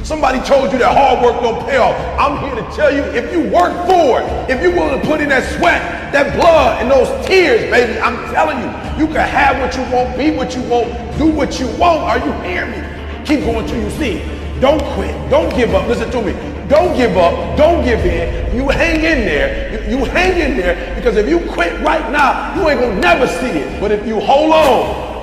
Somebody told you that hard work don't pay off. I'm here to tell you, if you work for it, if you're willing to put in that sweat, that blood, and those tears, baby, I'm telling you, you can have what you want, be what you want, do what you want. Are you hearing me? Keep going till you see it. Don't quit. Don't give up. Listen to me. Don't give up. Don't give in. You hang in there. You hang in there, because if you quit right now, you ain't gonna never see it. But if you hold on,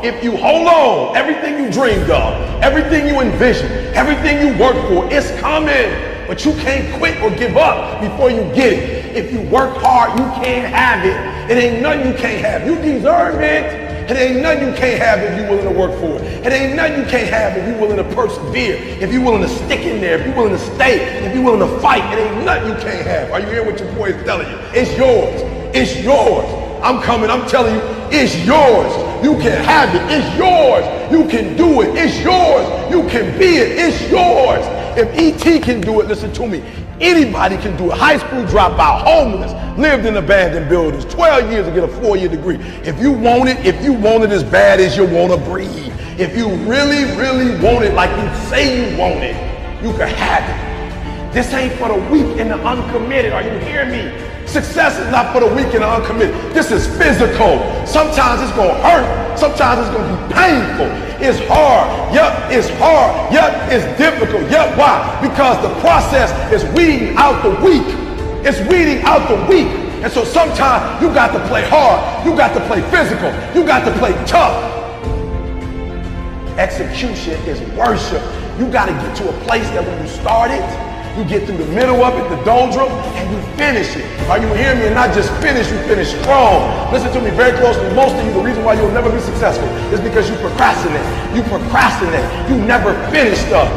everything you dreamed of, everything you envisioned, everything you worked for, it's coming. But you can't quit or give up before you get it. If you work hard, you can't have it. It ain't nothing you can't have. You deserve it. It ain't nothing you can't have if you're willing to work for it. It ain't nothing you can't have if you're willing to persevere, if you're willing to stick in there, if you're willing to stay, if you're willing to fight. It ain't nothing you can't have. Are you hearing what your boy is telling you? It's yours. It's yours. I'm coming. I'm telling you, it's yours. You can have it. It's yours. You can do it. It's yours. You can be it. It's yours. If E.T. can do it, listen to me, anybody can do it. High school dropout, homeless, lived in abandoned buildings, 12 years to get a 4-year degree. If you want it as bad as you want to breathe, if you really, really want it like you say you want it, you can have it. This ain't for the weak and the uncommitted. Are you hearing me? Success is not for the weak and the uncommitted. This is physical. Sometimes it's going to hurt. Sometimes it's going to be painful. It's hard. Yep, it's hard. Yep, it's difficult. Yep, why? Because the process is weeding out the weak. It's weeding out the weak. And so sometimes you got to play hard. You got to play physical. You got to play tough. Execution is worship. You got to get to a place that when you start it, you get through the middle of it, the doldrum, and you finish it. Are you hearing me? And not just finish, you finish strong. Listen to me very closely. Most of you, the reason why you'll never be successful is because you procrastinate. You procrastinate. You never finish stuff.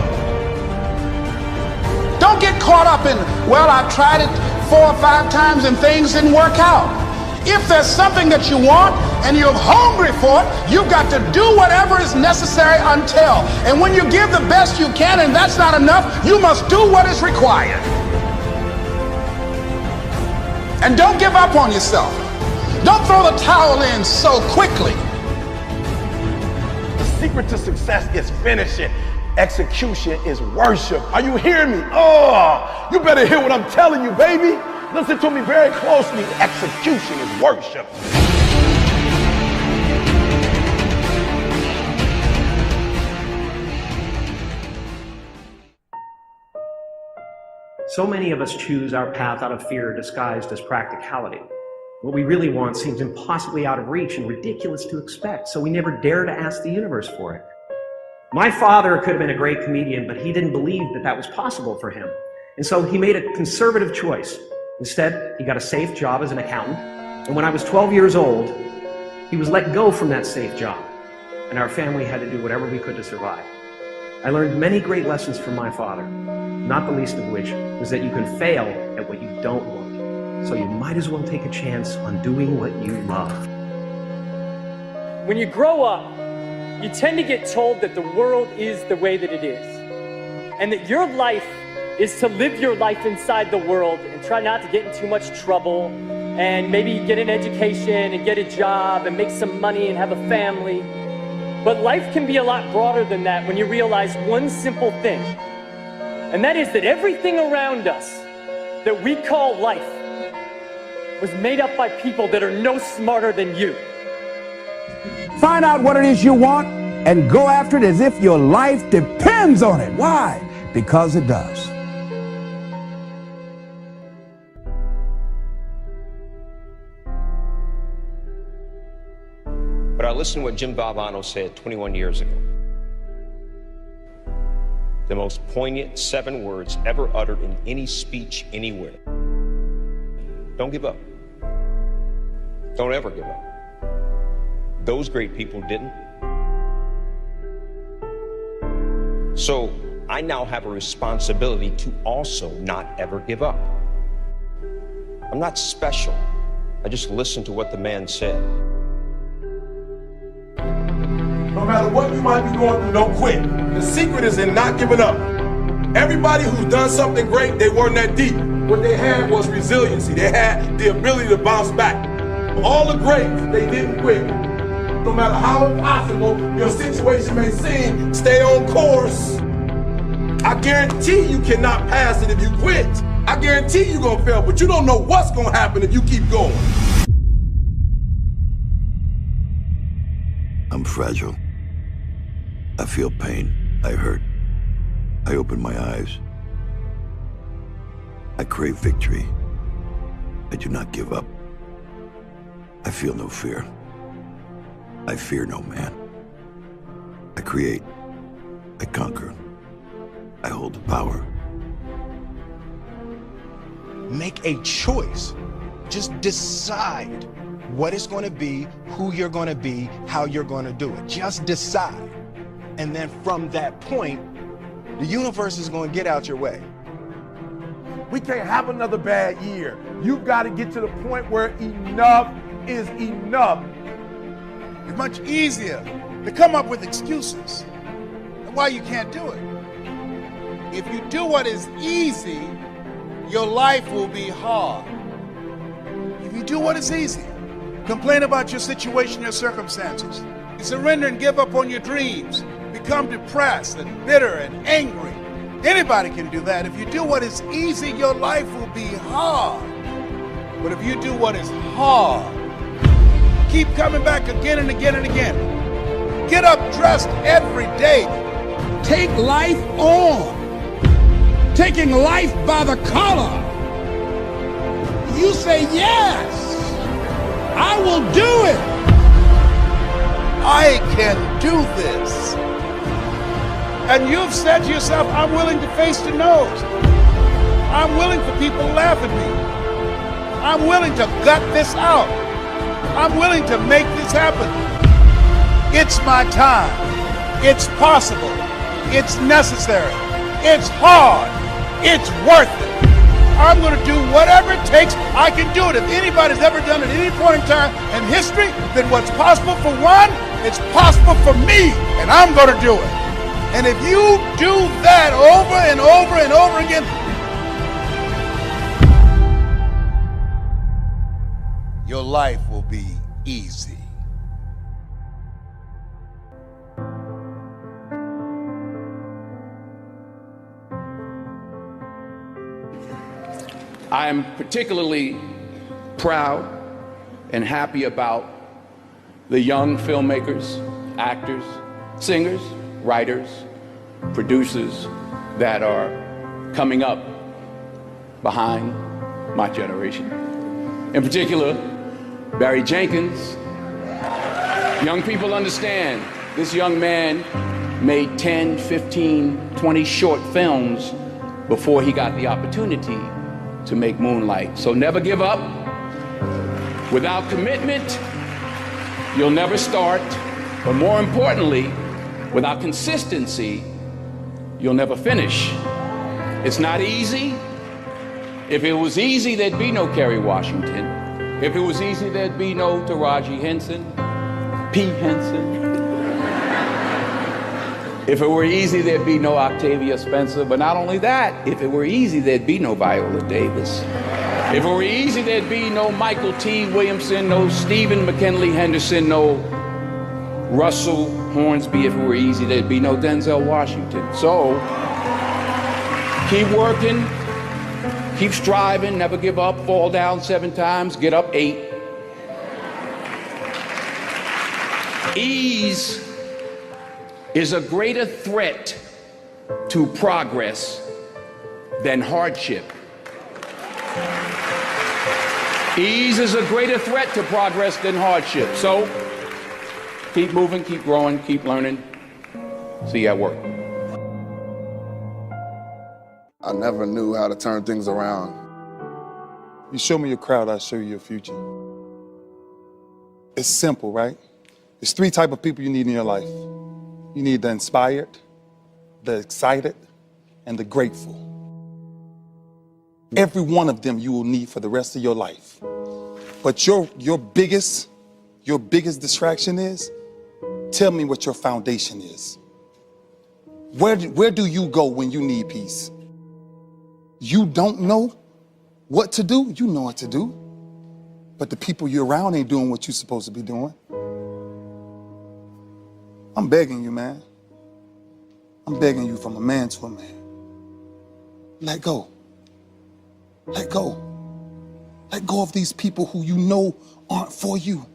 Don't get caught up in, well, I tried it 4 or 5 times and things didn't work out. If there's something that you want and you're hungry for it, you've got to do whatever is necessary until. And when you give the best you can and that's not enough, you must do what is required. And don't give up on yourself. Don't throw the towel in so quickly. The secret to success is finishing. Execution is worship. Are you hearing me? Oh, you better hear what I'm telling you, baby. Listen to me very closely. Execution is worship. So many of us choose our path out of fear disguised as practicality. What we really want seems impossibly out of reach and ridiculous to expect, so we never dare to ask the universe for it. My father could have been a great comedian, but he didn't believe that that was possible for him. And so he made a conservative choice. Instead, he got a safe job as an accountant. And when I was 12 years old, he was let go from that safe job. And our family had to do whatever we could to survive. I learned many great lessons from my father, not the least of which was that you can fail at what you don't want. So you might as well take a chance on doing what you love. When you grow up, you tend to get told that the world is the way that it is. And that your life is to live your life inside the world and try not to get in too much trouble and maybe get an education and get a job and make some money and have a family. But life can be a lot broader than that when you realize one simple thing. And that is that everything around us that we call life was made up by people that are no smarter than you. Find out what it is you want and go after it as if your life depends on it. Why? Because it does. But I listened to what Jim Valvano said 21 years ago. The most poignant 7 words ever uttered in any speech anywhere. Don't give up. Don't ever give up. Those great people didn't. So I now have a responsibility to also not ever give up. I'm not special. I just listened to what the man said. No matter what you might be going through, don't quit. The secret is in not giving up. Everybody who's done something great, they weren't that deep. What they had was resiliency. They had the ability to bounce back. All the greats, they didn't quit. No matter how impossible your situation may seem, stay on course. I guarantee you cannot pass it if you quit. I guarantee you're gonna fail, but you don't know what's gonna happen if you keep going. I'm fragile. I feel pain. I hurt. I open my eyes. I crave victory. I do not give up. I feel no fear. I fear no man. I create. I conquer. I hold the power. Make a choice. Just decide what it's going to be, who you're going to be, how you're going to do it. Just decide. And then from that point, the universe is going to get out your way. We can't have another bad year. You've got to get to the point where enough is enough. It's much easier to come up with excuses and why you can't do it. If you do what is easy, your life will be hard. If you do what is easy, complain about your situation, your circumstances, you surrender and give up on your dreams, become depressed and bitter and angry. Anybody can do that. If you do what is easy, your life will be hard. But if you do what is hard, keep coming back again and again and again. Get up dressed every day. Take life on. Taking life by the collar. You say, yes, I will do it. I can do this. And you've said to yourself, I'm willing to face the no's. I'm willing for people to laugh at me. I'm willing to gut this out. I'm willing to make this happen. It's my time. It's possible. It's necessary. It's hard. It's worth it. I'm going to do whatever it takes. I can do it. If anybody's ever done it at any point in time in history, then what's possible for one, it's possible for me, and I'm going to do it. And if you do that over and over and over again, your life will be easy. I am particularly proud and happy about the young filmmakers, actors, singers, writers, producers that are coming up behind my generation. In particular, Barry Jenkins. Young people understand this young man made 10, 15, 20 short films before he got the opportunity to make Moonlight. So never give up. Without commitment, you'll never start. But more importantly, without consistency, you'll never finish. It's not easy. If it was easy, there'd be no Kerry Washington. If it was easy, there'd be no Taraji Henson, P. Henson. If it were easy, there'd be no Octavia Spencer. But not only that, if it were easy, there'd be no Viola Davis. If it were easy, there'd be no Michael T. Williamson, no Stephen McKinley Henderson, no Russell Hornsby. If it were easy, there'd be no Denzel Washington. So keep working, keep striving, never give up, fall down 7 times, get up 8. Ease is a greater threat to progress than hardship. Ease is a greater threat to progress than hardship. So keep moving, keep growing, keep learning. See you at work. I never knew how to turn things around. You show me your crowd, I'll show you your future. It's simple, right? There's 3 types of people you need in your life. You need the inspired, the excited, and the grateful. Every one of them you will need for the rest of your life. But your biggest distraction is, tell me what your foundation is. Where do you go when you need peace? You don't know what to do? You know what to do. But the people you're around ain't doing what you're supposed to be doing. I'm begging you, man. I'm begging you from a man to a man. let go. Let go. Let go of these people who you know aren't for you.